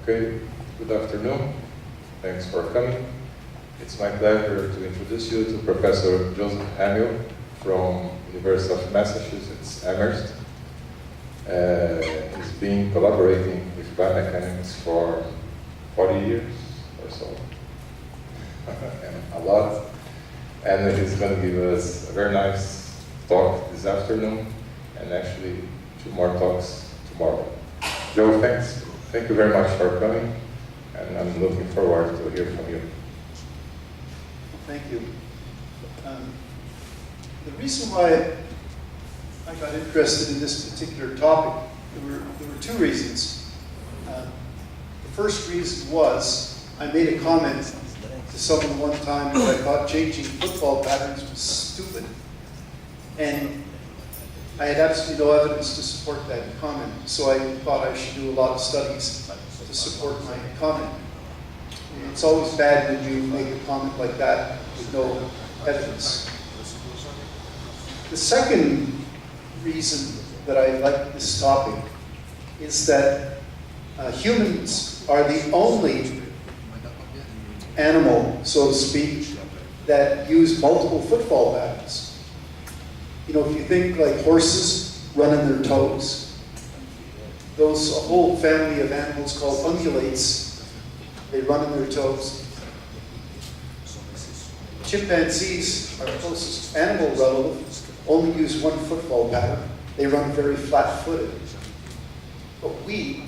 Okay, good afternoon. Thanks for coming. It's my pleasure to introduce you to Professor Joseph Hamill from University of Massachusetts, Amherst. He's been collaborating with biomechanics for 40 years or so, and a lot. And he's going to give us a very nice talk this afternoon, and actually 2 more talks tomorrow. Joe, thanks. Thank you very much for coming, and I'm looking forward to hear from you. Thank you. The reason why I got interested in this particular topic, there were 2 reasons. The first reason was I made a comment to someone one time that I thought changing footfall patterns was stupid. And I had absolutely no evidence to support that comment, so I thought I should do a lot of studies to support my comment. It's always bad when you make a comment like that with no evidence. The second reason that I like this topic is that humans are the only animal, so to speak, that use multiple footfall patterns. You know, if you think like horses run on their toes, a whole family of animals called ungulates, they run on their toes. Chimpanzees, our closest animal relative, only use one footfall pattern. They run very flat-footed. But we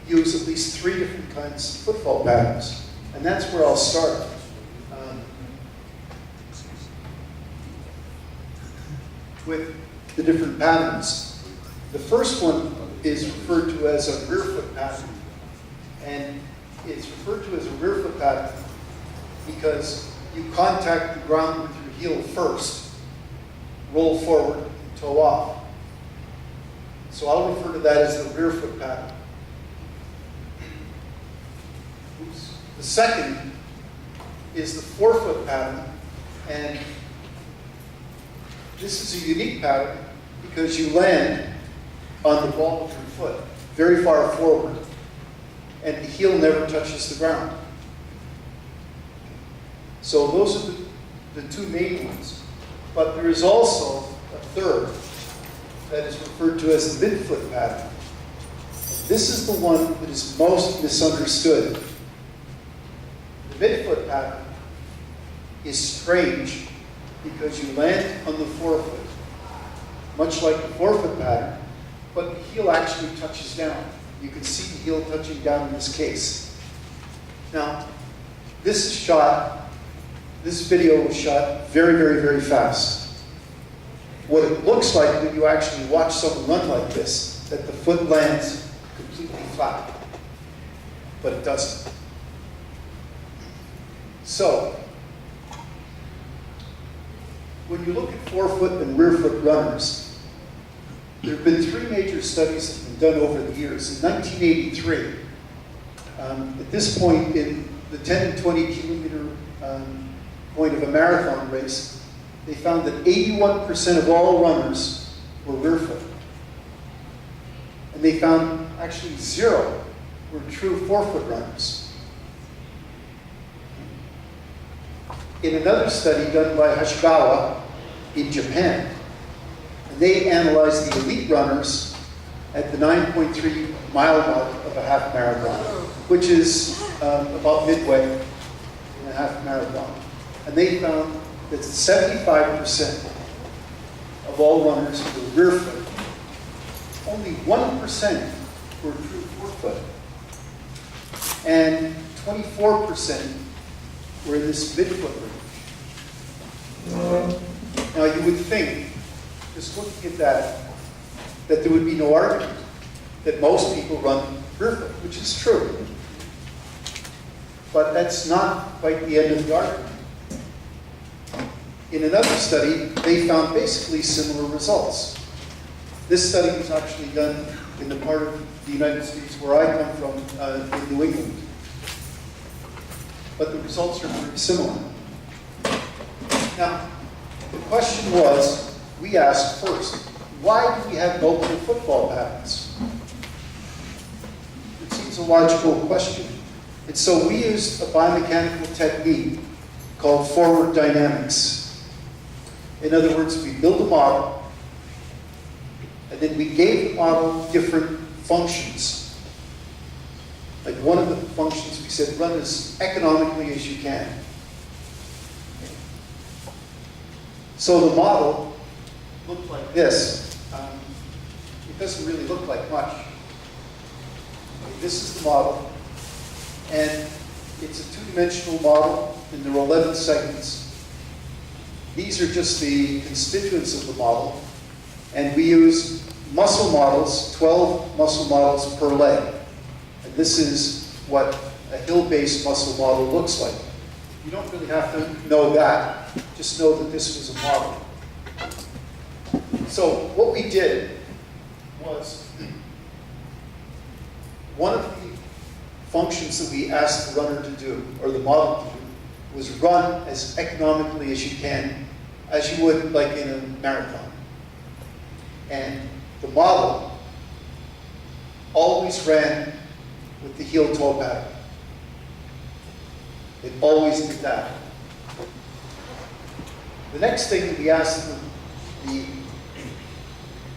use at least 3 different kinds of footfall patterns. And that's where I'll start. With the different patterns. The first one is referred to as a rear foot pattern. And it's referred to as a rear foot pattern because you contact the ground with your heel first, roll forward, and toe off. So I'll refer to that as the rear foot pattern. The second is the forefoot pattern, and this is a unique pattern because you land on the ball of your foot very far forward, and the heel never touches the ground. So those are the 2 main ones. But there is also a third that is referred to as the midfoot pattern. And this is the one that is most misunderstood. The midfoot pattern is strange because you land on the forefoot, much like the forefoot pattern, but the heel actually touches down. You can see the heel touching down in this case. Now, this video was shot very, very, very fast. What it looks like when you actually watch someone run like this, that the foot lands completely flat, but it doesn't. So, when you look at forefoot and rear foot runners, there have been 3 major studies that have been done over the years. In 1983, at this point in the 10 and 20 kilometer point of a marathon race, they found that 81% of all runners were rear foot. And they found actually 0 were true forefoot runners. In another study done by Hashigawa in Japan, and they analyzed the elite runners at the 9.3 mile mark of a half marathon, which is about midway in a half marathon. And they found that 75% of all runners were rear foot. Only 1% were true forefoot. And 24% were in this midfoot range. Now you would think, just looking at that there would be no argument, that most people run rear foot, which is true. But that's not quite the end of the argument. In another study, they found basically similar results. This study was actually done in the part of the United States where I come from, in New England. But the results are very similar. Now, the question was, we asked first, why do we have multiple footfall patterns? It seems was a logical question. And so we used a biomechanical technique called forward dynamics. In other words, we build a model, and then we gave the model different functions. Like one of the functions we said, run as economically as you can. So the model looked like this. It doesn't really look like much. This is the model, and it's a two-dimensional model, and there are 11 segments. These are just the constituents of the model, and we use muscle models, 12 muscle models per leg. And this is what a hill-based muscle model looks like. You don't really have to know that, just know that this was a model. So what we did was, one of the functions that we asked the runner to do, or the model to do, was run as economically as you can, as you would like in a marathon. And the model always ran with the heel-toe pattern. It always did that. The next thing that we asked the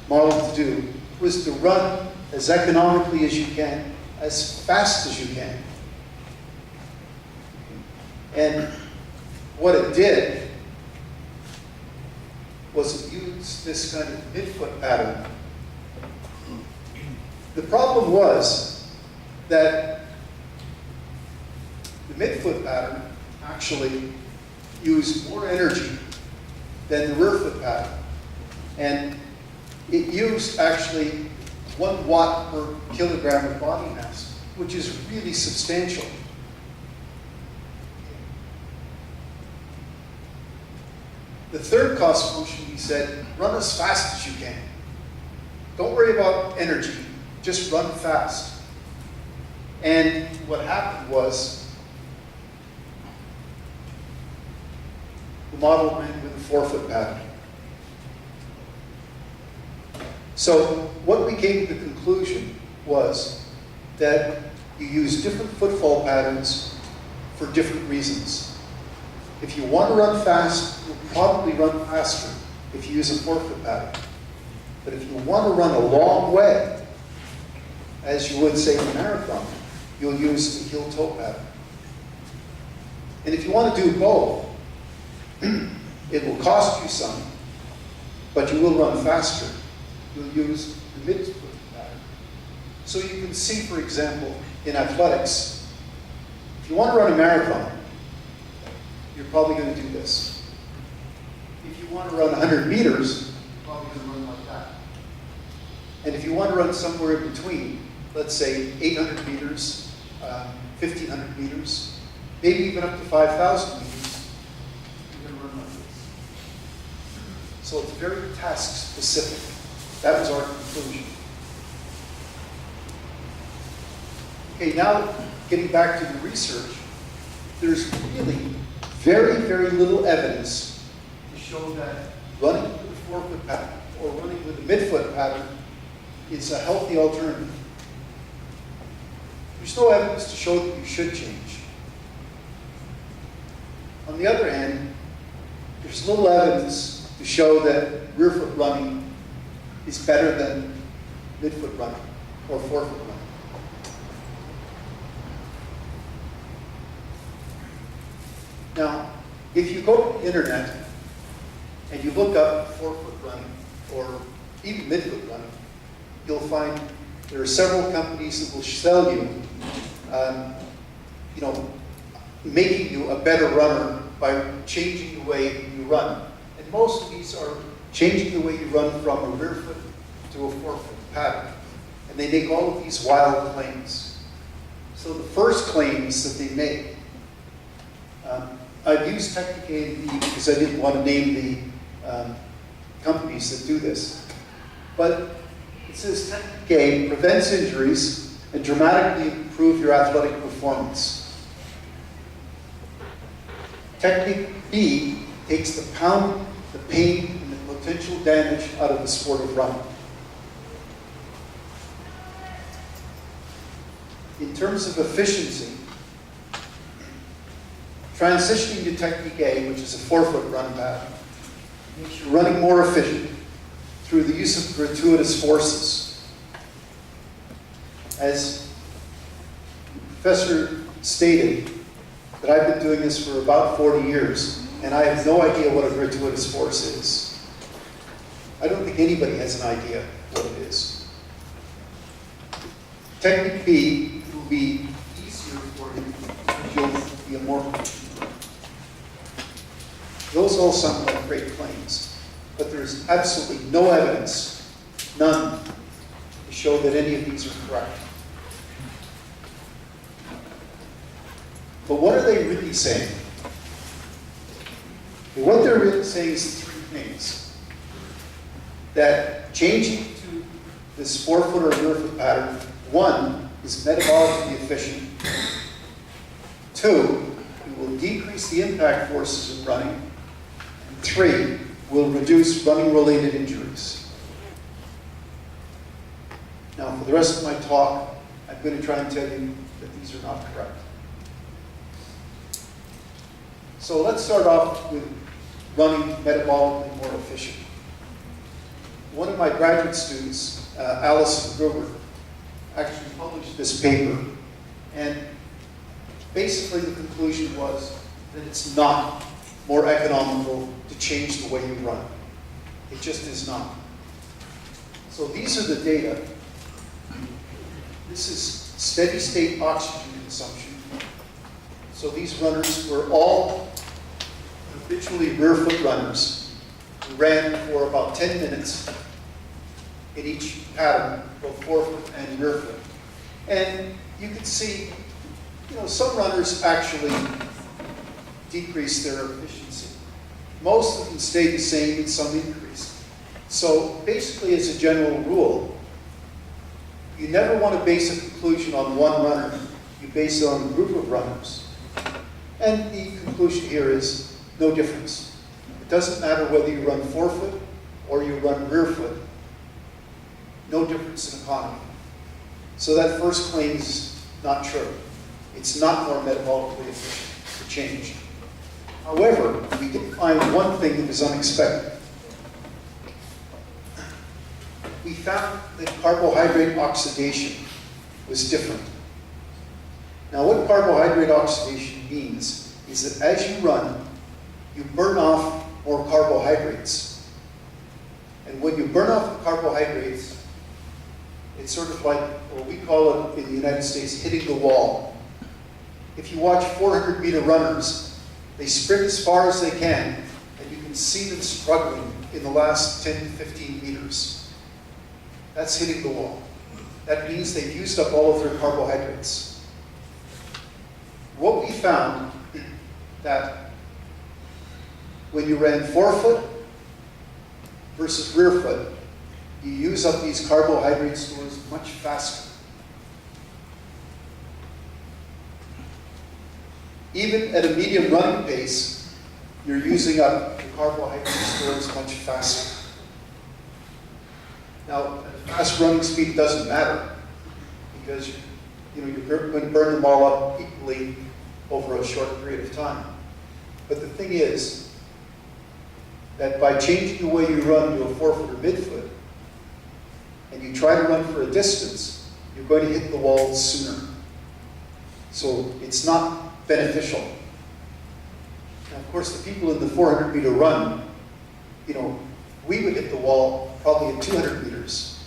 model to do was to run as economically as you can, as fast as you can. And what it did was it used this kind of midfoot pattern. The problem was that the midfoot pattern actually used more energy than the rear foot pattern. And it used actually 1 watt per kilogram of body mass, which is really substantial. The third cost function, he said, run as fast as you can. Don't worry about energy, just run fast. And what happened was, the model ran with a 4-foot pattern. So what we came to the conclusion was that you use different footfall patterns for different reasons. If you want to run fast, you'll probably run faster if you use a 4-foot pattern. But if you want to run a long way, as you would say in a marathon, you'll use the heel-toe pattern. And if you want to do both, it will cost you some, but you will run faster. You'll use the midfoot pattern. So you can see, for example, in athletics, if you want to run a marathon, you're probably going to do this. If you want to run 100 meters, you're probably going to run like that. And if you want to run somewhere in between, let's say 800 meters, 1,500 meters, maybe even up to 5,000 meters, you're going to run like this. So it's very task specific. That was our conclusion. Okay, now getting back to the research, there's really very, very little evidence to show that running with a 4-foot pattern or running with a midfoot pattern is a healthy alternative. There's no evidence to show that you should change. On the other hand, there's little evidence to show that rear foot running is better than midfoot running or 4-foot running. Now, if you go to the internet and you look up 4-foot running or even midfoot running, you'll find there are several companies that will sell you, making you a better runner by changing the way you run. And most of these are changing the way you run from a rear foot to a 4-foot pattern. And they make all of these wild claims. So the first claims that they make, I've used Technique A and B because I didn't want to name the companies that do this. But it says Technique A prevents injuries and dramatically improve your athletic performance. Technique B takes the pounding, the pain, and the potential damage out of the sport of running. in terms of efficiency, transitioning to technique A, which is a 4-foot run pattern, makes you running more efficient through the use of gratuitous forces. As the professor stated, that I've been doing this for about 40 years, and I have no idea what a gratuitous force is. I don't think anybody has an idea what it is. Technique B will be easier for you because you'll be a more efficient. Those all sound like great claims, but there's absolutely no evidence, none, to show that any of these are correct. But what are they really saying? What they're really saying is three things. That changing to this 4-foot or rear-foot pattern, 1, is metabolically efficient. 2, it will decrease the impact forces in running. And 3, will reduce running-related injuries. Now, for the rest of my talk, I'm going to try and tell you that these are not correct. So let's start off with running metabolically more efficient. One of my graduate students, Alison Gruber, actually published this paper, and basically the conclusion was that it's not more economical to change the way you run. It just is not. So these are the data. This is steady state oxygen consumption. So these runners were all habitually rear-foot runners who ran for about 10 minutes in each pattern, both 4-foot and rear-foot. And you can see, some runners actually decreased their efficiency. Most of them stayed the same and some increased. So basically, as a general rule, you never want to base a conclusion on one runner. You base it on a group of runners. And the conclusion here is no difference. It doesn't matter whether you run 4-foot or you run rear-foot. No difference in economy. So that first claim is not true. It's not more metabolically efficient to change. However, we did find one thing that was unexpected. We found that carbohydrate oxidation was different. Now, what carbohydrate oxidation means is that as you run, you burn off more carbohydrates. And when you burn off the carbohydrates, it's sort of like, what we call it in the United States, hitting the wall. If you watch 400-meter runners, they sprint as far as they can, and you can see them struggling in the last 10 to 15 meters. That's hitting the wall. That means they've used up all of their carbohydrates. What we found that when you ran 4-foot versus rear-foot, you use up these carbohydrate stores much faster. Even at a medium running pace, you're using up the carbohydrate stores much faster. Now, at a fast running speed doesn't matter because you're going to burn them all up equally over a short period of time. But the thing is that by changing the way you run to a 4-foot or mid-foot, and you try to run for a distance, you're going to hit the wall sooner. So it's not beneficial. Now, of course, the people in the 400-meter run, we would hit the wall probably at 200 meters.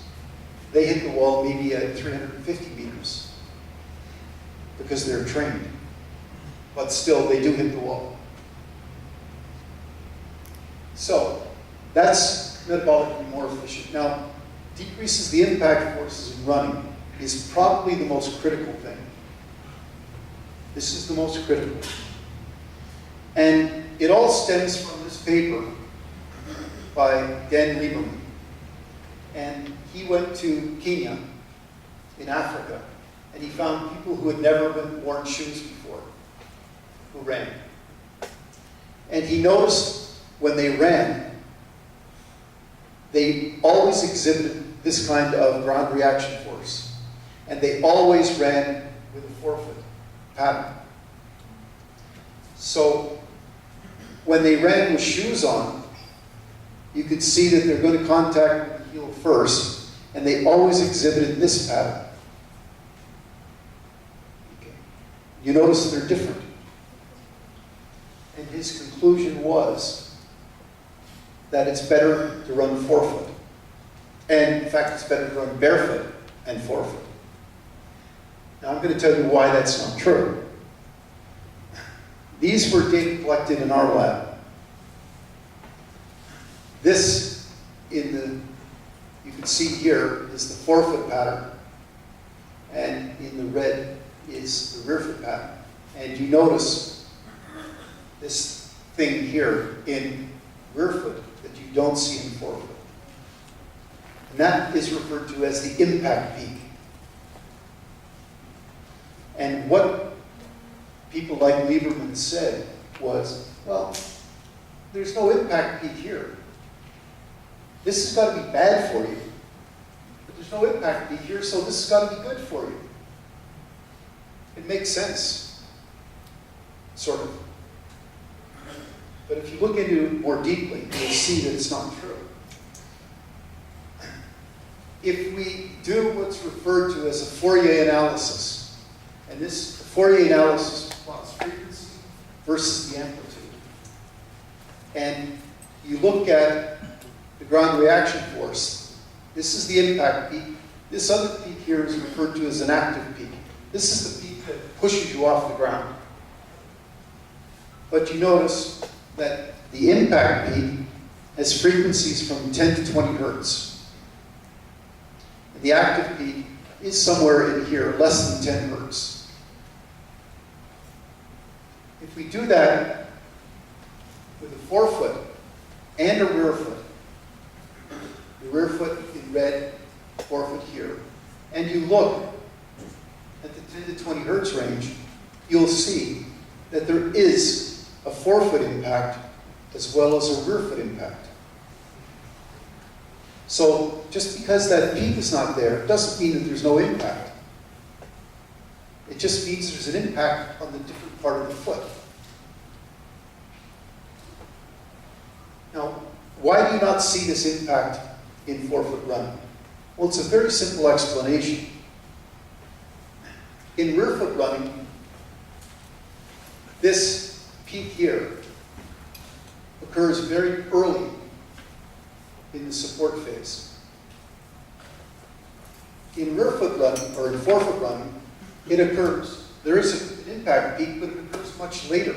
They hit the wall maybe at 350 meters because they're trained. But still, they do hit the wall. So that's metabolically more efficient. Now, decreases the impact forces in running is probably the most critical thing. This is the most critical. And it all stems from this paper by Dan Lieberman. And he went to Kenya in Africa, and he found people who had never worn shoes before, who ran. And he noticed when they ran, they always exhibited this kind of ground reaction force. And they always ran with a forefoot pattern. So when they ran with shoes on, you could see that they're going to contact the heel first, and they always exhibited this pattern. Okay. You notice that they're different. And his conclusion was that it's better to run forefoot. And in fact, it's better to run barefoot and forefoot. Now I'm going to tell you why that's not true. These were data collected in our lab. This, you can see here, is the forefoot pattern, and in the red is the rearfoot pattern. And you notice this thing here in rearfoot that you don't see in forefoot. And that is referred to as the impact peak. And what people like Lieberman said was, well, there's no impact peak here. This has got to be bad for you. But there's no impact peak here, so this has got to be good for you. It makes sense, sort of. But if you look into it more deeply, you'll see that it's not true. If we do what's referred to as a Fourier analysis, and this Fourier analysis plots frequency versus the amplitude, and you look at the ground reaction force, this is the impact peak. This other peak here is referred to as an active peak. This is the peak that pushes you off the ground. But you notice that the impact peak has frequencies from 10 to 20 hertz. And the active peak is somewhere in here, less than 10 hertz. If we do that with a forefoot and a rear foot, the rear foot in red, forefoot here, and you look at the 10 to 20 hertz range, you'll see that there is a forefoot impact as well as a rear foot impact. So just because that peak is not there doesn't mean that there's no impact. It just means there's an impact on the different part of the foot. Now, why do you not see this impact in forefoot running? Well, it's a very simple explanation. In rear foot running, this peak here occurs very early in the support phase. In rear foot running, or in forefoot running, it occurs. There is an impact peak, but it occurs much later.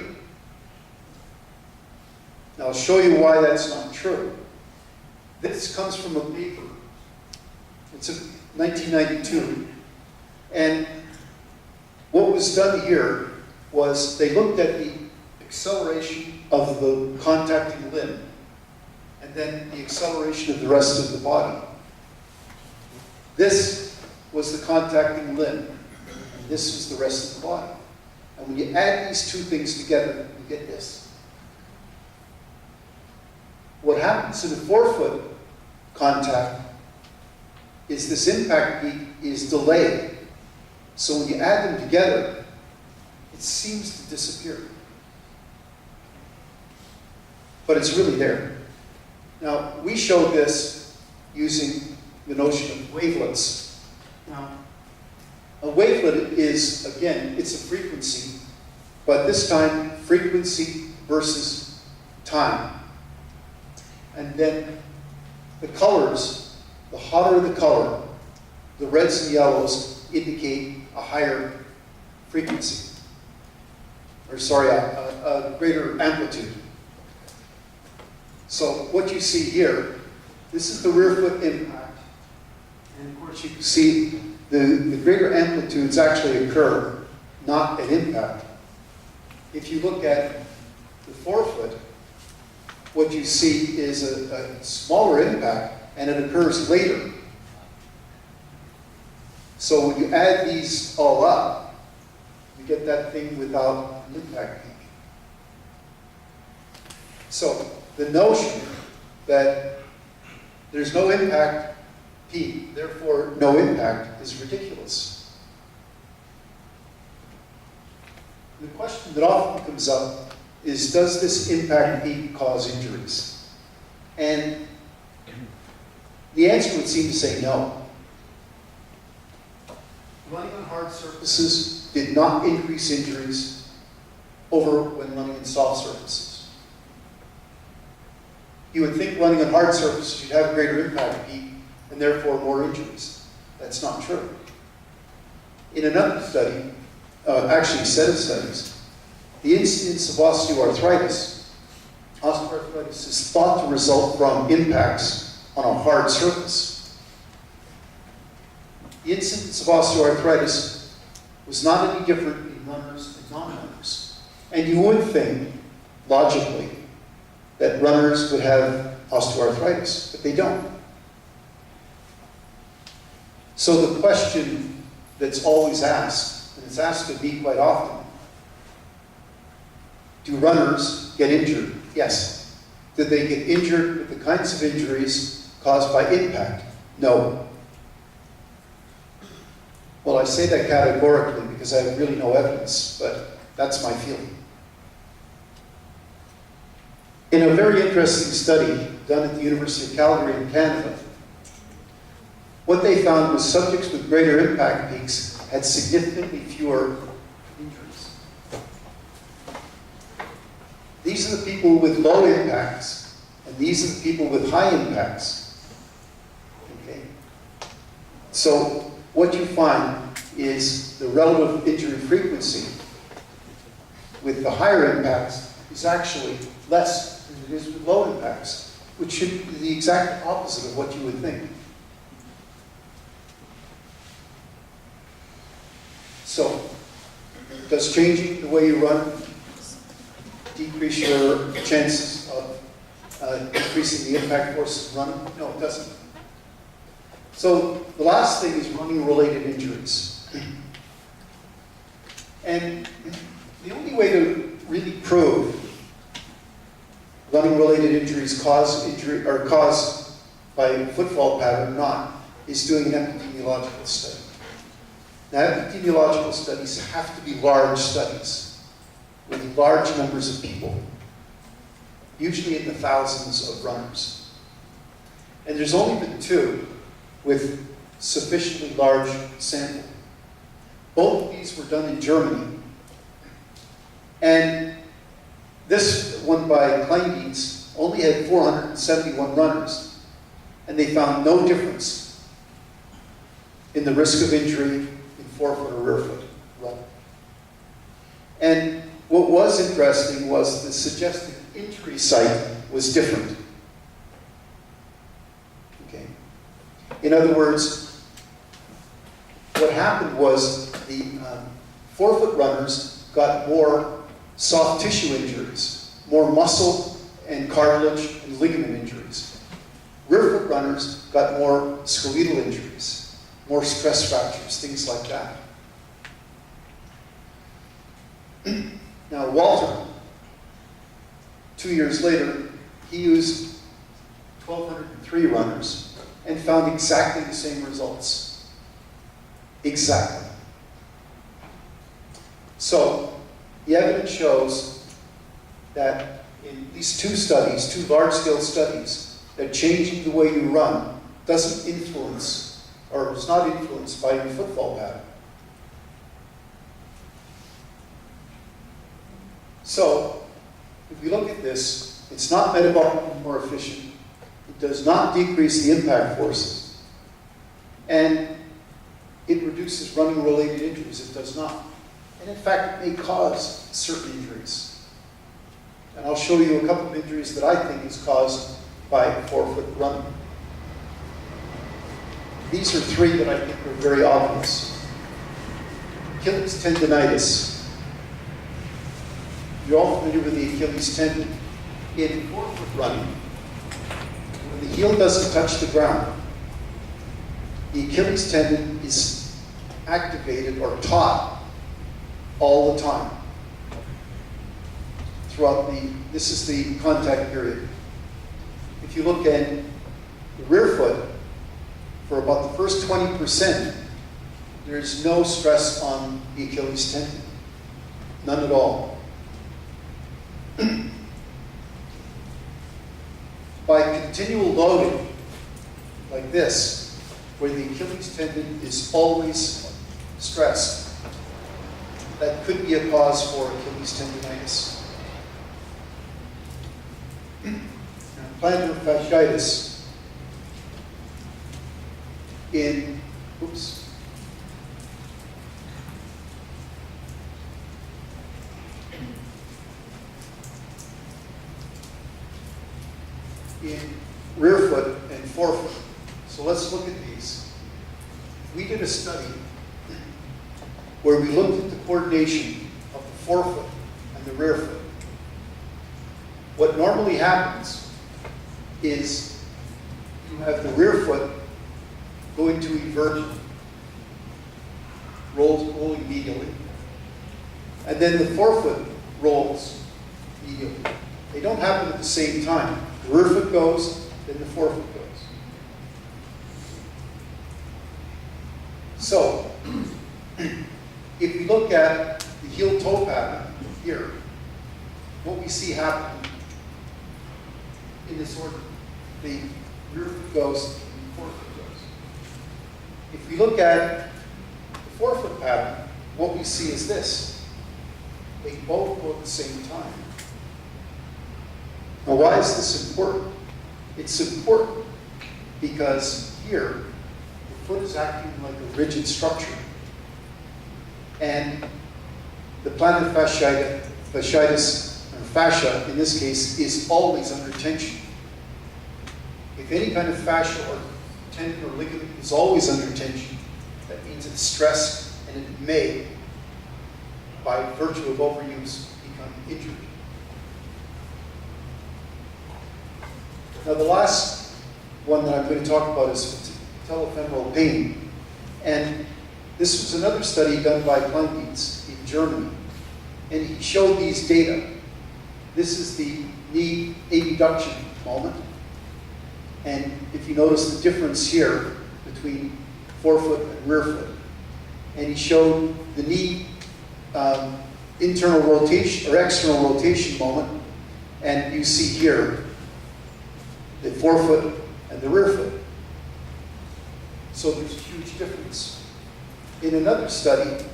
Now, I'll show you why that's not true. This comes from a paper. It's a 1992. And what was done here was they looked at the acceleration of the contacting limb and then the acceleration of the rest of the body. This was the contacting limb, and this was the rest of the body. And when you add these two things together, you get this. What happens in the forefoot contact is this impact peak is delayed. So when you add them together, it seems to disappear. But it's really there. Now, we showed this using the notion of wavelets. Now, a wavelet is, again, it's a frequency, but this time, frequency versus time. And then the colors, the hotter the color, the reds and yellows indicate a higher frequency. Or sorry, a greater amplitude. So what you see here, this is the rear foot impact. And of course you can see the greater amplitudes actually occur, not at impact. If you look at the forefoot, what you see is a smaller impact, and it occurs later. So when you add these all up, you get that thing without an impact peak. So the notion that there's no impact peak, therefore no impact, is ridiculous. The question that often comes up is, does this impact peak cause injuries? And the answer would seem to say no. Running on hard surfaces did not increase injuries over when running on soft surfaces. You would think running on hard surfaces you'd have greater impact peak and therefore more injuries. That's not true. In another study, actually a set of studies, the incidence of osteoarthritis is thought to result from impacts on a hard surface. The incidence of osteoarthritis was not any different in runners and non-runners. And you would think, logically, that runners would have osteoarthritis, but they don't. So the question that's always asked, and it's asked of me quite often, do runners get injured? Yes. Did they get injured with the kinds of injuries caused by impact? No. Well, I say that categorically because I have really no evidence, but that's my feeling. In a very interesting study done at the University of Calgary in Canada, what they found was subjects with greater impact peaks had significantly fewer injuries. These are the people with low impacts, and these are the people with high impacts. Okay? So what you find is the relative injury frequency with the higher impacts is actually less than it is with low impacts, which should be the exact opposite of what you would think. So, does changing the way you run decrease your chances of increasing the impact forces of running? No, it doesn't. So, the last thing is running-related injuries. And the only way to really prove running-related injuries caused by footfall pattern or not is doing an epidemiological study. Now, epidemiological studies have to be large studies with large numbers of people, usually in the thousands of runners. And there's only been 2 with sufficiently large sample. Both of these were done in Germany. And this one by Kleindienst only had 471 runners, and they found no difference in the risk of injury in forefoot or rearfoot run. And what was interesting was the suggested injury site was different. Okay. In other words, what happened was the forefoot runners got more soft tissue injuries, more muscle and cartilage and ligament injuries. Rearfoot runners got more skeletal injuries, more stress fractures, things like that. Now, Walter, 2 years later, he used 1,203 runners and found exactly the same results. Exactly. So, the evidence shows that in these 2 studies, 2 large-scale studies, that changing the way you run doesn't influence, or is not influenced by your footfall pattern. So, if we look at this, it's not metabolically more efficient. It does not decrease the impact forces. And it reduces running-related injuries. It does not. And in fact, it may cause certain injuries. And I'll show you a couple of injuries that I think is caused by forefoot running. These are 3 that I think are very obvious. Achilles tendonitis. You're all familiar with the Achilles tendon. In forefoot running, when the heel doesn't touch the ground, the Achilles tendon is activated or taut all the time throughout this is the contact period. If you look at the rear foot, for about the first 20%, there's no stress on the Achilles tendon. None at all. By continual loading, like this, where the Achilles tendon is always stressed, that could be a cause for Achilles tendonitis. Plantar fasciitis in, in rear foot and forefoot. So let's look at these. We did a study where we looked at the coordination of the forefoot and the rear foot. What normally happens is you have the rear foot going to eversion, rolling medially, and then the forefoot rolls medially. They don't happen at the same time. The rear foot goes, then the forefoot goes. So, if we look at the heel-toe pattern here, what we see happening in this order, the rear foot goes, and the forefoot goes. If we look at the forefoot pattern, what we see is this. They both go at the same time. Now, why is this important? It's important because here, the foot is acting like a rigid structure. And the plantar fasciitis, or fascia in this case, is always under tension. If any kind of fascia or tendon or ligament is always under tension, that means it's stressed and it may, by virtue of overuse, become injured. Now, the last one that I'm going to talk about is patellofemoral pain. And this was another study done by Kleindienst in Germany. And he showed these data. This is the knee abduction moment. And if you notice the difference here between forefoot and rear foot. And he showed the knee internal rotation or external rotation moment. And you see here the forefoot and the rear foot. So there's a huge difference. In another study,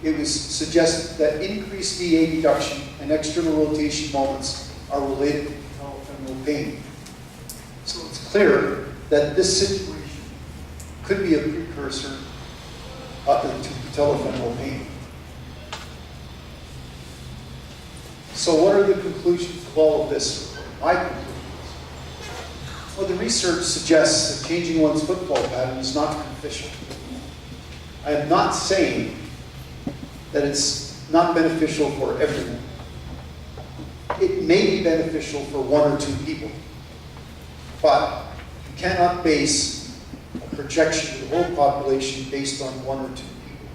it was suggested that increased knee abduction and external rotation moments are related to patellofemoral pain. So it's clear that this situation could be a precursor to patellofemoral pain. So what are the conclusions of all of this? My conclusions. Well, the research suggests that changing one's footfall pattern is not beneficial. I am not saying that it's not beneficial for everyone. It may be beneficial for one or two people, but you cannot base a projection of the whole population based on one or two people.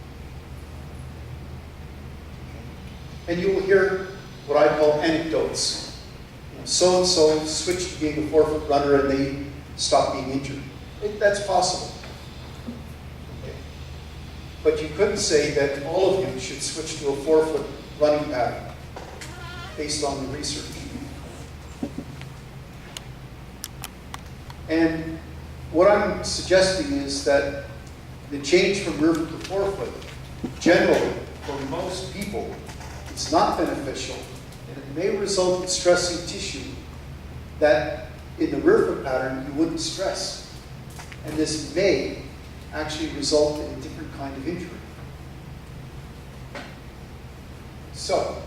And you will hear what I call anecdotes. So-and-so switched to being a forefoot runner and they stopped being injured. That's possible. Okay. But you couldn't say that all of you should switch to a forefoot running pattern based on the research. And what I'm suggesting is that the change from rear foot to forefoot, generally, for most people, it's not beneficial. And it may result in stressing tissue that in the rear foot pattern you wouldn't stress. And this may actually result in a different kind of injury. So,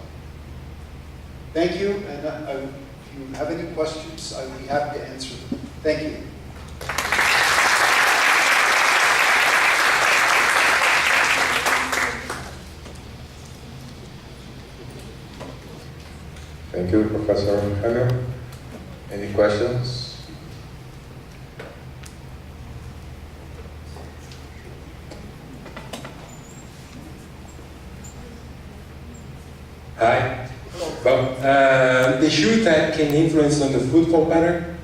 thank you, and if you have any questions, I would be happy to answer them. Thank you. Thank you, Professor Hagel. Any questions? Hi. Well, the shoe type can influence on the footfall pattern?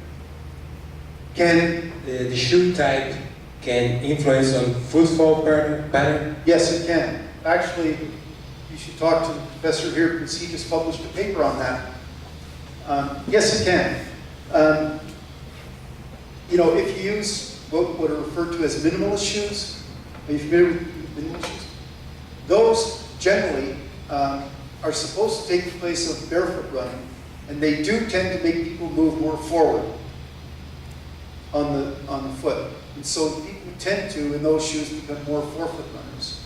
Can? The shoe type can influence on footfall pattern? Yes, it can. actually, you should talk to the professor here because he just published a paper on that. Yes, it can. You know, if you use what are referred to as minimalist shoes, are you familiar with minimalist shoes? Those generally are supposed to take the place of barefoot running, and they do tend to make people move more forward on the foot. And so people tend to, in those shoes, become more forefoot runners.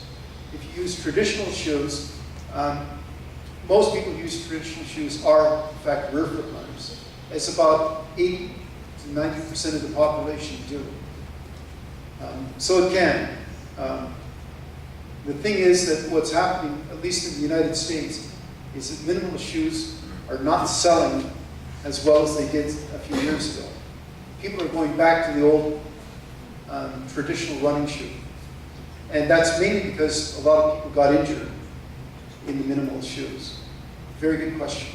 If you use traditional shoes, most people who use traditional shoes are, in fact, rearfoot runners. It's about 80 to 90% of the population do. So it can. The thing is that what's happening, at least in the United States, is that minimalist shoes are not selling as well as they did a few years ago. People are going back to the old traditional running shoe. And that's mainly because a lot of people got injured in the minimalist shoes. Very good question.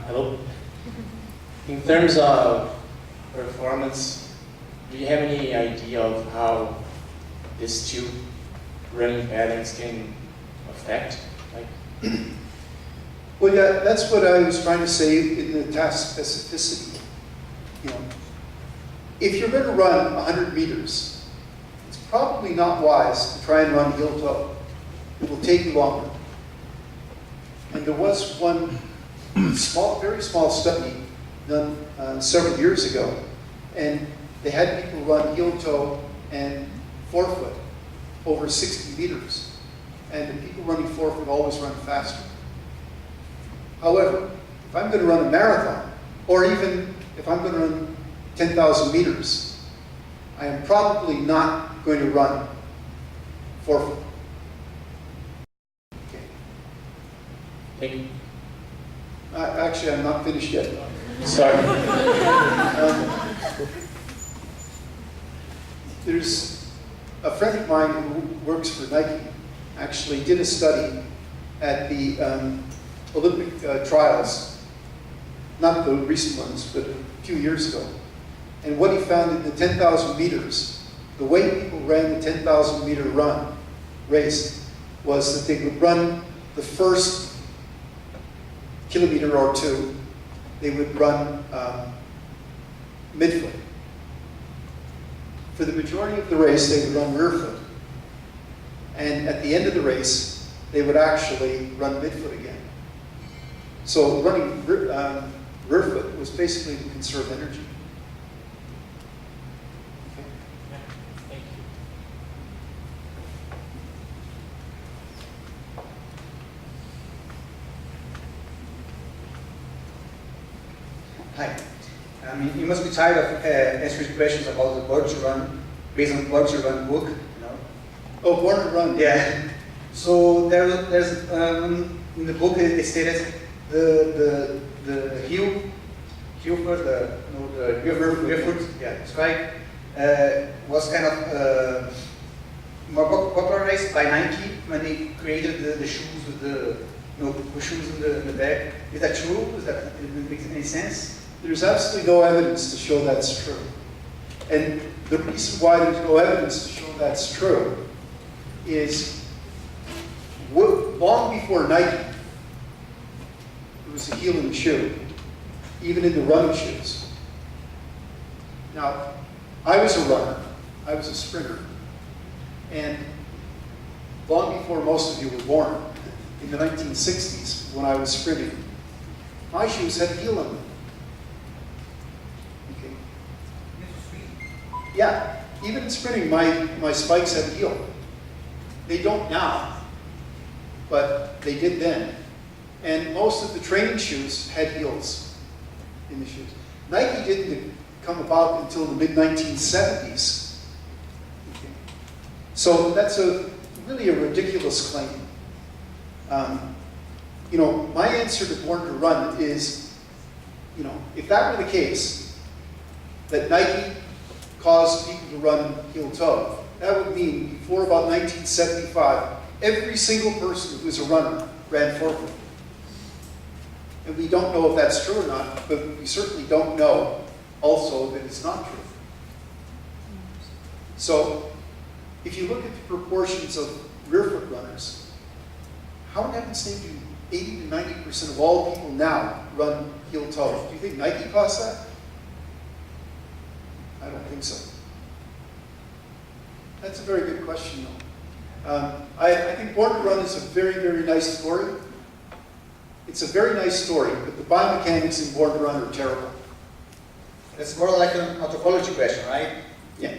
Hello. In terms of performance, do you have any idea of how these two running patterns can affect? Well, yeah, that's what I was trying to say in the task specificity. You know, if you're going to run 100 meters, it's probably not wise to try and run heel toe. It will take you longer. And there was one very small study done several years ago, and they had people run heel toe and forefoot over 60 meters. And the people running forefoot always run faster. However, if I'm going to run a marathon, or even if I'm going to run 10,000 meters, I am probably not going to run forefoot. Okay. Thank you. Actually, I'm not finished yet. Sorry. There's a friend of mine who works for Nike, actually did a study at the Olympic trials, not the recent ones, but a few years ago. And what he found in the 10,000 meters, the way people ran the 10,000 meter race was that they would run the first kilometer or two, they would run midfoot. For the majority of the race, they would run rear foot. And at the end of the race, they would actually run midfoot again. So running rear foot was basically to conserve energy. Okay. Thank you. Hi. I mean, you must be tired of answering questions about the Born to Run, based on Born to Run book, you know? Oh, Born to Run. Yeah. So there's in the book it stated the heel foot, the rear foot, yeah, strike was kind of more popularized by Nike when they created the shoes with the shoes in the back. Is that true? Does that make any sense? There's absolutely no evidence to show that's true. And the reason why there's no evidence to show that's true is long before Nike, there was a heel in the shoe, even in the running shoes. Now, I was a runner, I was a sprinter, and long before most of you were born, in the 1960s, when I was sprinting, my shoes had a heel in them. Okay. Yeah, even in sprinting, my spikes had a heel. They don't now, but they did then. And most of the training shoes had heels in the shoes. Nike didn't come about until the mid-1970s. Okay. So that's really a ridiculous claim. You know, my answer to Born to Run is, you know, if that were the case, that Nike caused people to run heel toe, that would mean before about 1975, every single person who was a runner ran forefoot. And we don't know if that's true or not, but we certainly don't know also that it's not true. So, if you look at the proportions of rear-foot runners, how in heaven's name do 80 to 90% of all people now run heel-toe? Do you think Nike costs that? I don't think so. That's a very good question, though. I think Born to Run is a very, very nice story. It's a very nice story, but the biomechanics in Born to Run are terrible. That's more like an anthropology question, right? Yeah.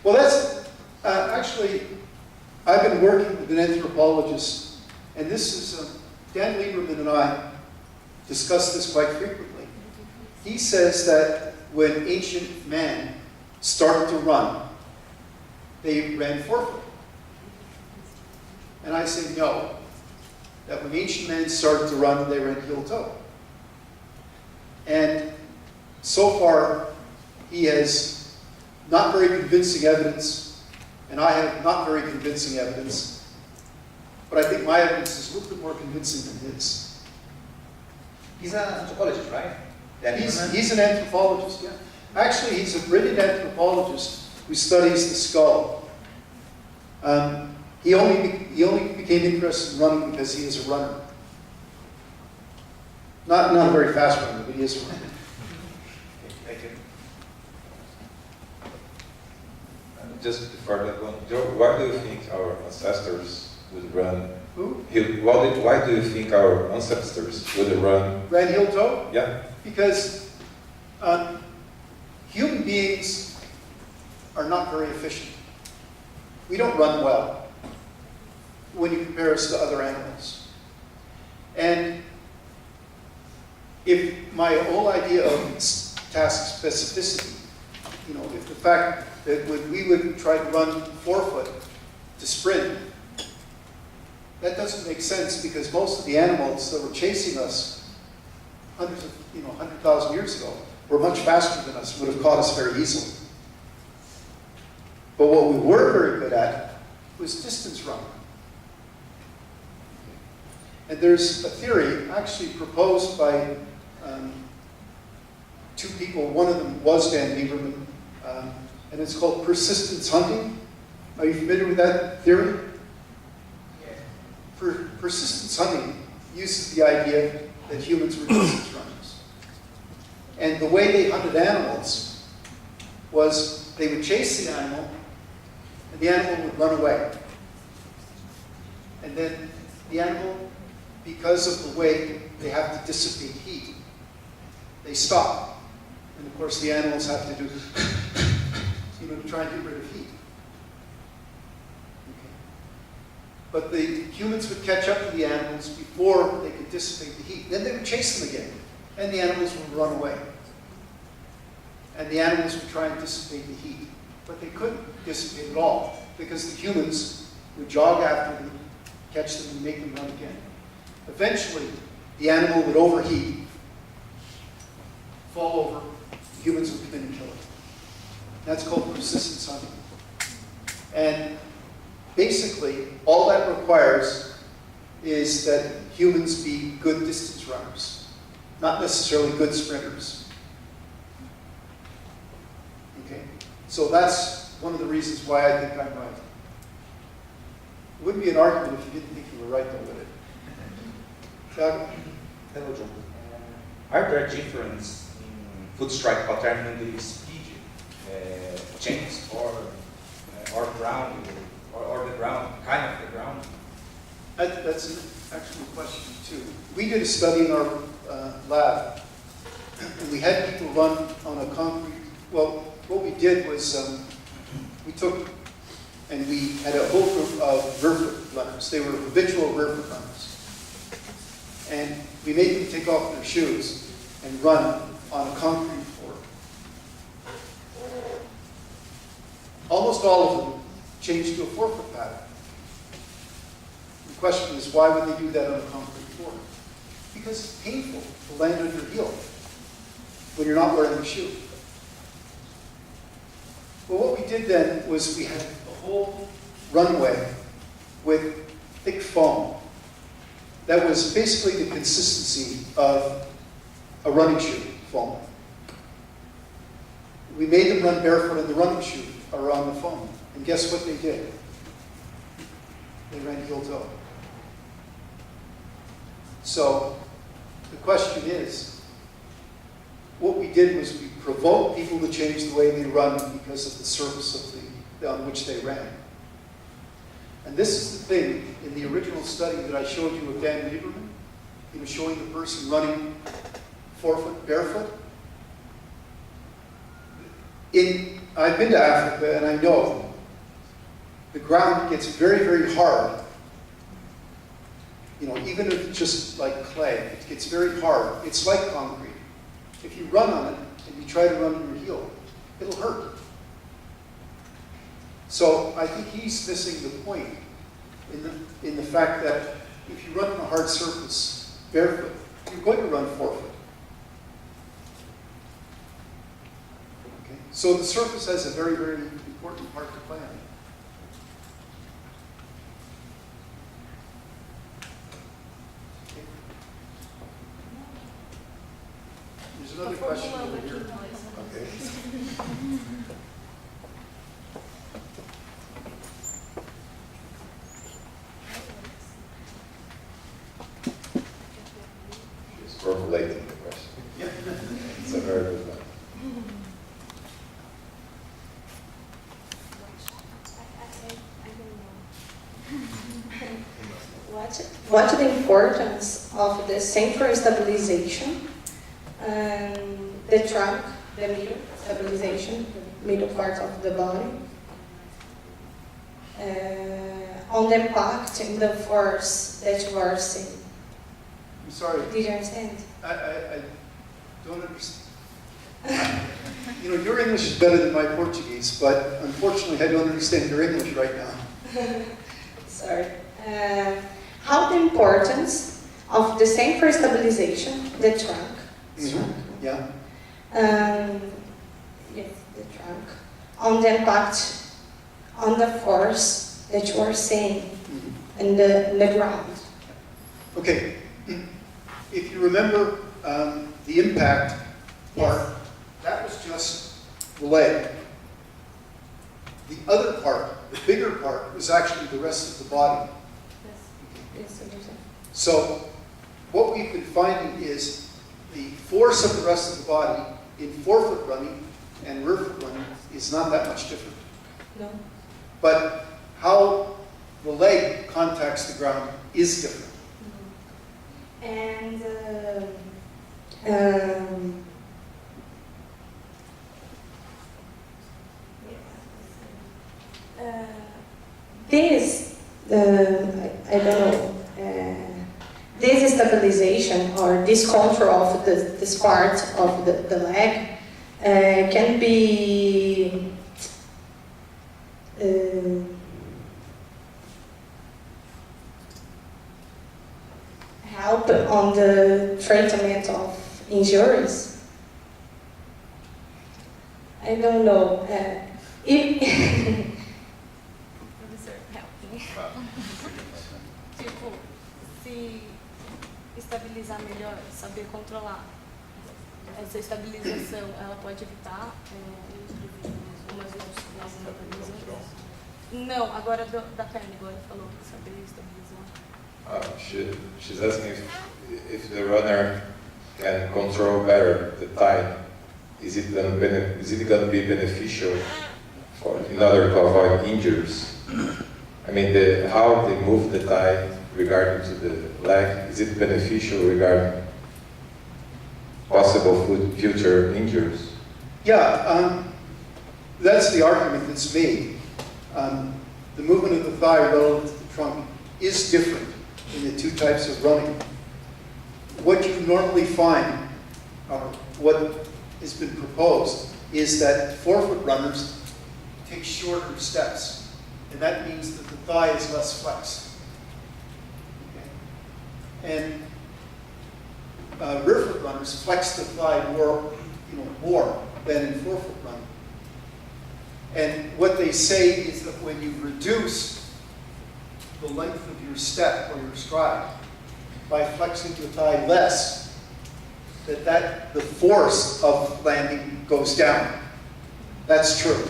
Well, that's actually, I've been working with an anthropologist, and this is, Dan Lieberman and I discuss this quite frequently. He says that when ancient man started to run, they ran forefoot. And I say no, that when ancient men started to run, they ran heel-toe. And so far, he has not very convincing evidence, and I have not very convincing evidence, but I think my evidence is a little bit more convincing than his. He's an anthropologist, right? He's an anthropologist, yeah. Actually, he's a brilliant anthropologist who studies the skull. He only became interested in running because he is a runner. Not a very fast runner, but he is a runner. Thank you. Just before that one, Joe, why do you think our ancestors would run? Who? Why do you think our ancestors would run? Ran heel-toe? Yeah. Because human beings are not very efficient. We don't run well when you compare us to other animals. And if my whole idea of task specificity, if the fact that when we would try to run forefoot to sprint, that doesn't make sense because most of the animals that were chasing us 100,000 years ago were much faster than us, would have caught us very easily. But what we were very good at was distance running. And there's a theory actually proposed by two people. One of them was Dan Lieberman, and it's called persistence hunting. Are you familiar with that theory? Yeah. Persistence hunting uses the idea that humans were distance runners. And the way they hunted animals was they would chase the animal, and the animal would run away. And then the animal, because of the way they have to dissipate heat, they stop. And of course the animals have to do, to try and get rid of heat. Okay. But the humans would catch up to the animals before they could dissipate the heat. Then they would chase them again, and the animals would run away. And the animals would try and dissipate the heat. But they couldn't dissipate at all, because the humans would jog after them, catch them, and make them run again. Eventually, the animal would overheat, fall over, humans would come in and kill it. That's called persistence hunting. And basically, all that requires is that humans be good distance runners, not necessarily good sprinters. Okay? So that's one of the reasons why I think I'm right. It wouldn't be an argument if you didn't think you were right, though, would it? Doug? Hello, John. Are there differences in foot strike pattern and the speed changes or ground or the ground, kind of the ground? That's an excellent question, too. We did a study in our lab, and we had people run on a concrete. Well, what we did was we took and we had a whole group of rear-foot runners. They were habitual rear-foot runners. And we made them take off their shoes and run on a concrete floor. Almost all of them changed to a forefoot pattern. The question is, why would they do that on a concrete floor? Because it's painful to land on your heel when you're not wearing a shoe. Well, what we did then was we had a whole runway with thick foam. that was basically the consistency of a running shoe foam. We made them run barefoot in the running shoe or on the foam. And guess what they did? They ran heel toe. So the question is, what we did was we provoked people to change the way they run because of the surface of on which they ran. And this is the thing in the original study that I showed you of Dan Lieberman. He was showing the person running forefoot barefoot. I've been to Africa and I know the ground gets very, very hard. You know, even if it's just like clay, it gets very hard. It's like concrete. If you run on it and you try to run on your heel, it'll hurt. So I think he's missing the point in the fact that if you run on a hard surface barefoot, you're going to run forefoot. Okay? So the surface has a very, very important part to play in. Okay. There's another question over here. Okay. Formulating the question. It's a very good one. What's the importance of the center stabilization, the trunk, the middle stabilization, the middle part of the body, on the impact and the force that you are seeing? I'm sorry. Did you understand? I don't understand. You know, your English is better than my Portuguese, but unfortunately I don't understand your English right now. Sorry. How the importance of the center stabilization, the trunk. Yeah. Yes, the trunk. On the impact, on the force that you are seeing in the ground. Okay. If you remember the impact part, that was just the leg. The other part, the bigger part, was actually the rest of the body. Yes, understand. So what we've been finding is the force of the rest of the body in forefoot running and rearfoot running is not that much different. No. But how the leg contacts the ground is different. And this, I don't know, this stabilization or this control of this part of the leg can be help on the treatment of injuries. I don't know. Professor, help me. Tipo, se estabilizar melhor, saber controlar. Essa estabilização, ela pode evitar umas lesões? Não, agora da perna, agora falou que saber estabilizar. She's asking if the runner can control better the tide. Is it going to be beneficial in order to avoid injuries? I mean, how they move the thigh regarding to the leg, is it beneficial regarding possible future injuries? Yeah, that's the argument that's made. The movement of the thigh relative to the trunk is different in the two types of running. What you normally find, or what has been proposed, is that forefoot runners take shorter steps, and that means that the thigh is less flexed. Okay? And rearfoot runners flex the thigh more than in forefoot running. And what they say is that when you reduce the length of your step or your stride, by flexing the thigh less, that the force of landing goes down. That's true.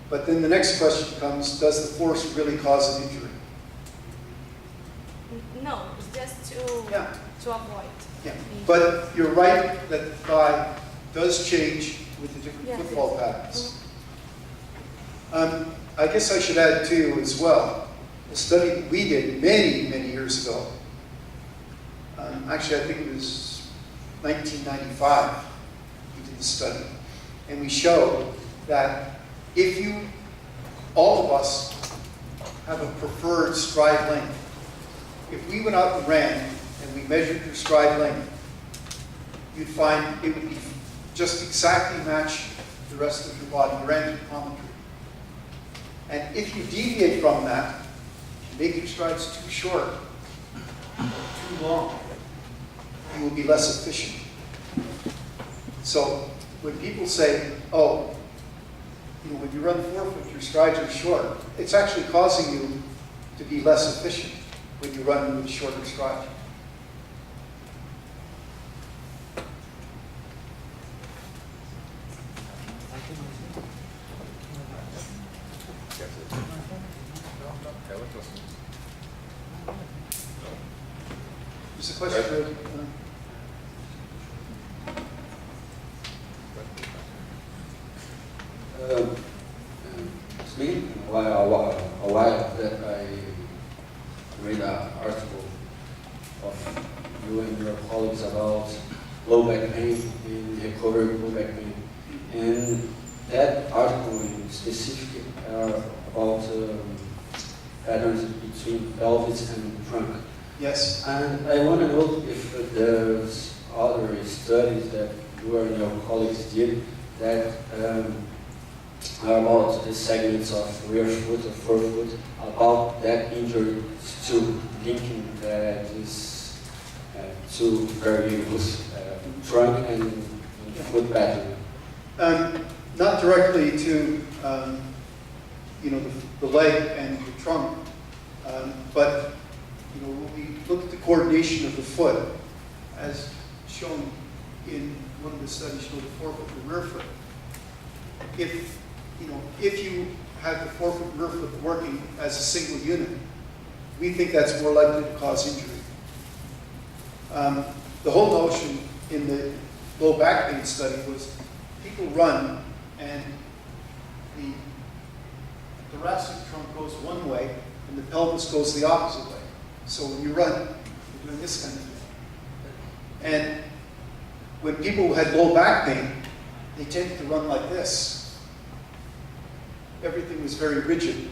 But then the next question comes, does the force really cause an injury? No, it's just Yeah. to avoid. Yeah. But you're right that the thigh does change with the different Yes, footfall yes. patterns. I guess I should add too as well, a study that we did many, many years ago. Actually, I think it was 1995 we did the study. And we showed that if all of us have a preferred stride length. If we went out and ran and we measured your stride length, you'd find it would be just exactly match the rest of your body, your anthropometry. And if you deviate from that, make your strides too short, too long, you will be less efficient. So when people say, oh, when you run 4 foot, your strides are short, it's actually causing you to be less efficient when you run with a shorter stride. There's a question. It's been a while that I read an article of you and your colleagues about low back pain and recovery of low back pain. And that article in specific about patterns between pelvis and trunk. Yes. And I want to know if there's other studies that you and your colleagues did that are about the segments of rear foot or forefoot, about that injury to linking this two variables, trunk and foot pattern. Not directly to the leg and the trunk, but when we look at the coordination of the foot, as shown in one of the studies, showed the forefoot and the rear foot. If you have the forefoot and rear foot working as a single unit, we think that's more likely to cause injury. The whole notion in the low back pain study was people run and the thoracic trunk goes one way and the pelvis goes the opposite way. So when you run, you're doing this kind of thing. And when people had low back pain, they tended to run like this. Everything was very rigid.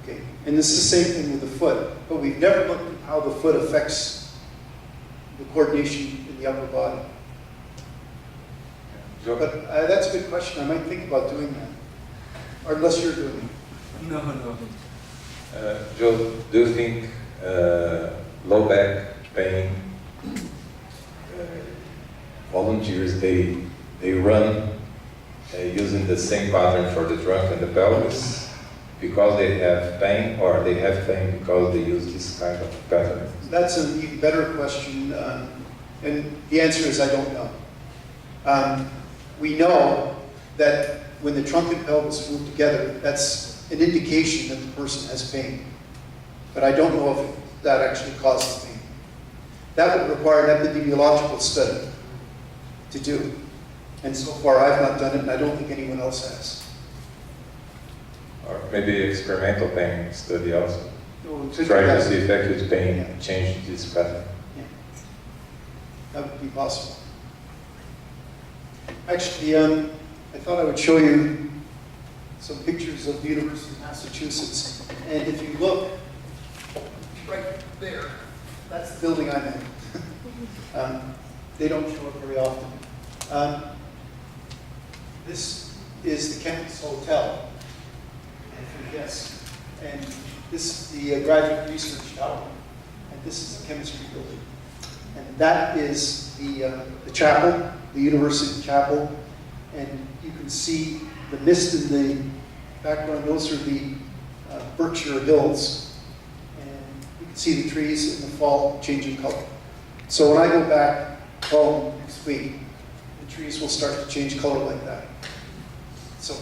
Okay, and this is the same thing with the foot, but we've never looked at how the foot affects the coordination in the upper body. But that's a good question. I might think about doing that, or unless you're doing it. No. Joe, do you think low back pain volunteers they run using the same pattern for the trunk and the pelvis because they have pain, or they have pain because they use this kind of pattern? That's an even better question, and the answer is I don't know. We know that when the trunk and pelvis move together, that's an indication that the person has pain. But I don't know if that actually causes pain. That would require an epidemiological study to do. And so far I've not done it, and I don't think anyone else has. Or maybe experimental pain study also. No, Try to see if acute pain change this pattern. Yeah. That would be possible. Actually, I thought I would show you some pictures of the University of Massachusetts. And if you look right there, that's the building I'm in. They don't show up very often. This is the Chemist Hotel. Yes. And this is the Graduate Research Tower. And this is the chemistry building. And that is the chapel, the University Chapel. And you can see the mist in the background. Those are the Berkshire Hills. And you see the trees in the fall changing color. So when I go back home next week, the trees will start to change color like that. So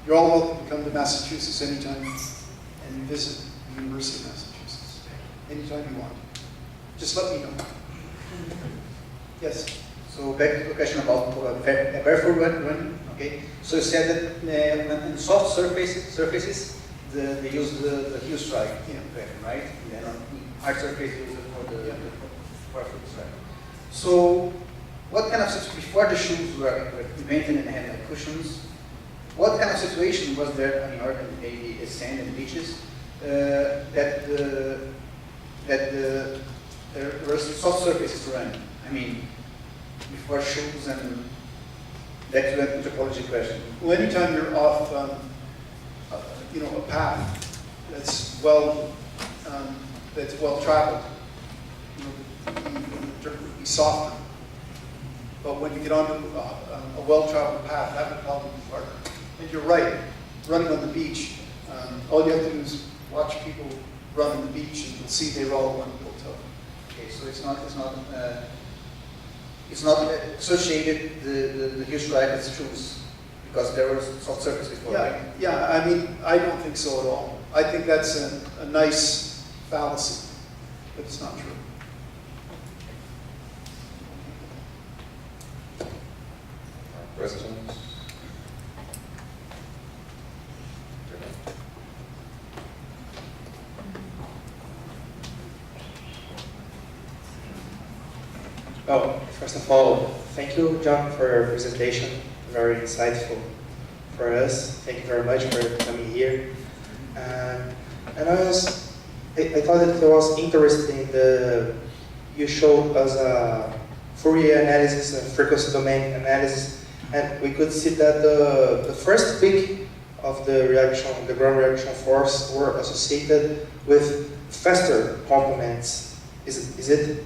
you're all welcome to come to Massachusetts anytime and visit the University of Massachusetts anytime you want. Just let me know. Yes? So back to the question about barefoot running. Okay. So you said that when in soft surfaces, they use the heel strike, right? And then on hard surface, they use it for the barefoot strike. So what kind of before the shoes were invented and had like cushions? What kind of situation was there on Earth and maybe sand and beaches that there were soft surfaces to run? I mean, before shoes and back to that anthropology question. Well, anytime you're off, a path that's well traveled, the dirt would be softer. But when you get onto a well-traveled path, that would probably be harder. And you're right, running on the beach, all you have to do is watch people run on the beach, and you'll see they're all one little toe. Okay, so it's not associated the heel strike with shoes because there was soft surface before. Yeah, right? yeah. I mean, I don't think so at all. I think that's a nice fallacy, but it's not true. Questions? Well, first of all, thank you, John, for your presentation. Very insightful for us. Thank you very much for coming here. And I thought that it was interesting you showed us a Fourier analysis and frequency domain analysis, and we could see that the first peak of the reaction, the ground reaction force, were associated with faster components. Is it?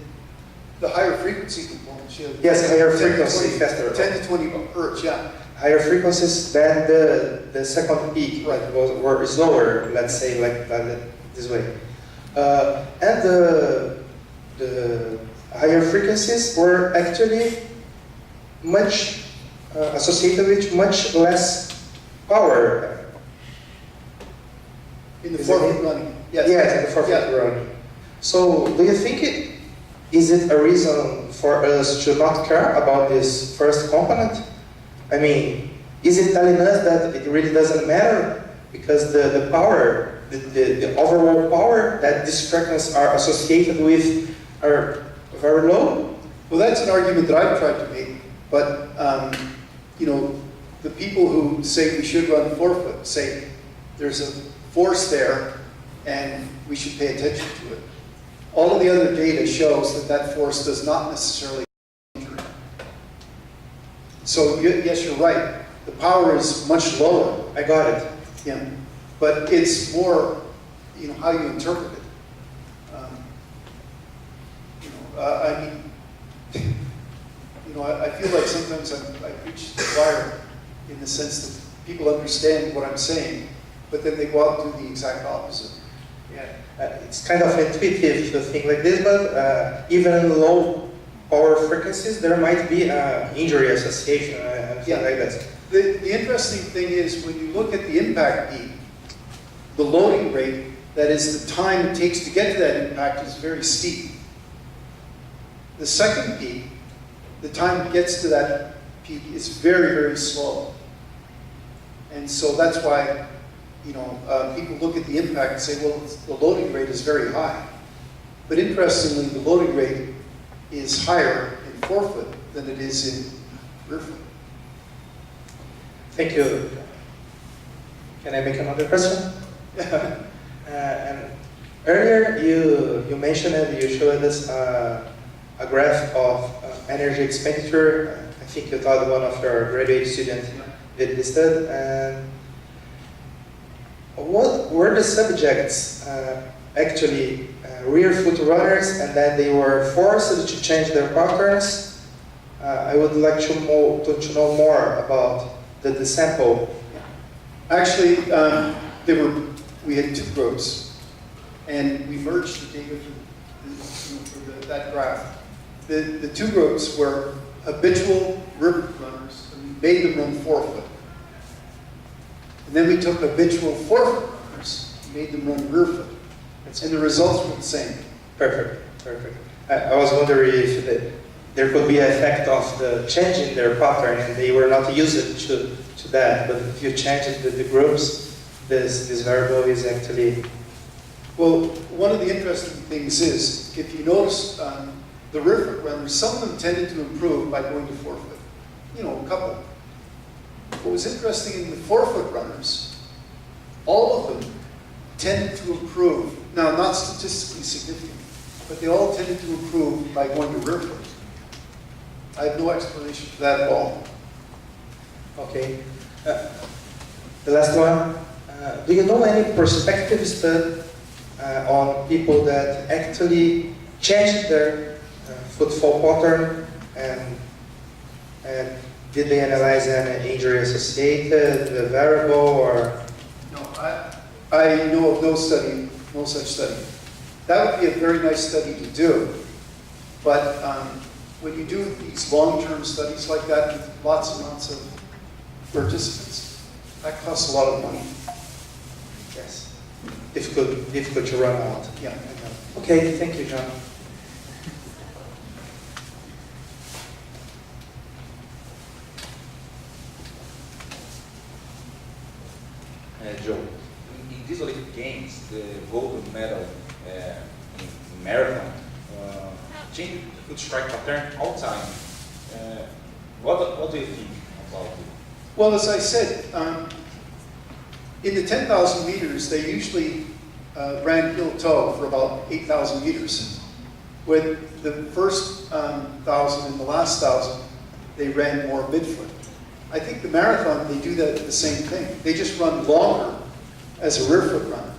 The higher frequency components, yeah. Yes, higher frequency, faster. 10 to 20 hertz, yeah. Higher frequencies than the second peak, right, were slower, let's say, like this way. And the higher frequencies were actually much associated with much less power. In the forefoot running, yes. Yes, in the forefoot running. So, do you think is it a reason for us to not care about this first component? I mean, is it telling us that it really doesn't matter because the power, the overall power that these fragments are associated with are very low? Well, that's an argument that I've tried to make, but the people who say we should run forefoot say there's a force there and we should pay attention to it. All of the other data shows that force does not necessarily injure. So yes, you're right. The power is much lower. I got it. Yeah, but it's more, how you interpret it. I feel like sometimes I preach to the choir in the sense that people understand what I'm saying, but then they go out and do the exact opposite. Yeah, it's kind of intuitive to think like this, but even in low power frequencies, there might be an injury association and things like that. The interesting thing is when you look at the impact peak, the loading rate, that is the time it takes to get to that impact, is very steep. The second peak, the time it gets to that peak is very, very slow. And so that's why people look at the impact and say, well, the loading rate is very high. But interestingly, the loading rate is higher in forefoot than it is in rearfoot. Thank you. Can I make another question? And earlier you mentioned and you showed us a graph of energy expenditure. I think you thought one of your graduate students did this study. And what were the subjects actually rear foot runners, and then they were forced to change their patterns? I would like to know more about the sample. Actually, we had two groups. and we merged the data that graph. The two groups were habitual river runners, and we made them run 4 foot. And then we took habitual 4 foot runners, and made them run rear foot. And the results were the same. Perfect, perfect. I was wondering if there could be an effect of the change in their pattern and they were not used to that, but if you change the groups, this variable is actually... Well, one of the interesting things is, if you notice, the rear foot runners, some of them tended to improve by going to 4 foot. You know, a couple. What was interesting in the 4 foot runners, all of them tended to improve. Now, not statistically significant, but they all tended to improve by going to rear foot. I have no explanation for that at all. Okay. The last one. Do you know any prospective study on people that actually changed their footfall pattern and did they analyze an injury associated, the variable, or? No, I know of no study, no such study. That would be a very nice study to do, but when you do these long-term studies like that with lots and lots of participants, that costs a lot of money. Yes. Difficult to run out. Yeah. Okay, thank you, John. Joe, in these Olympic Games, the gold medal in marathon changed the foot strike pattern all time. What do you think about it? Well, as I said, in the 10,000 meters, they usually ran heel-toe for about 8,000 meters. With the first 1,000 and the last 1,000, they ran more midfoot. I think the marathon, they do the same thing. They just run longer as a rear foot run.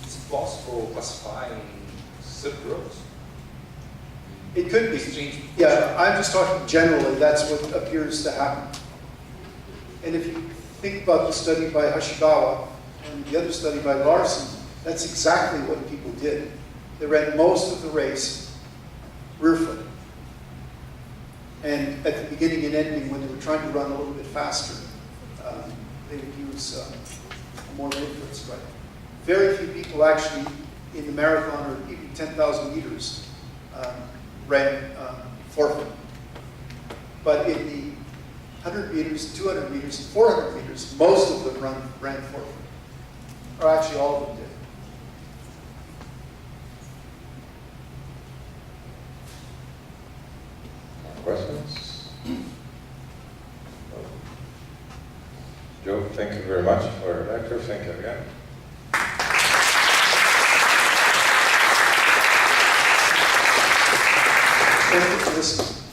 Is it possible classifying subgroups? It could be. Yeah, I'm just talking generally, that's what appears to happen. And if you think about the study by Hashigawa and the other study by Larson, that's exactly what people did. They ran most of the race rear foot. And at the beginning and ending, when they were trying to run a little bit faster, they would use a more midfoot strike. Very few people actually in the marathon or even 10,000 meters ran 4 foot. But in the 100 meters, 200 meters, and 400 meters, most of them ran 4 foot. Or actually all of them did. Questions? Joe, thank you very much for your lecture. Thank you again. Thank you for listening.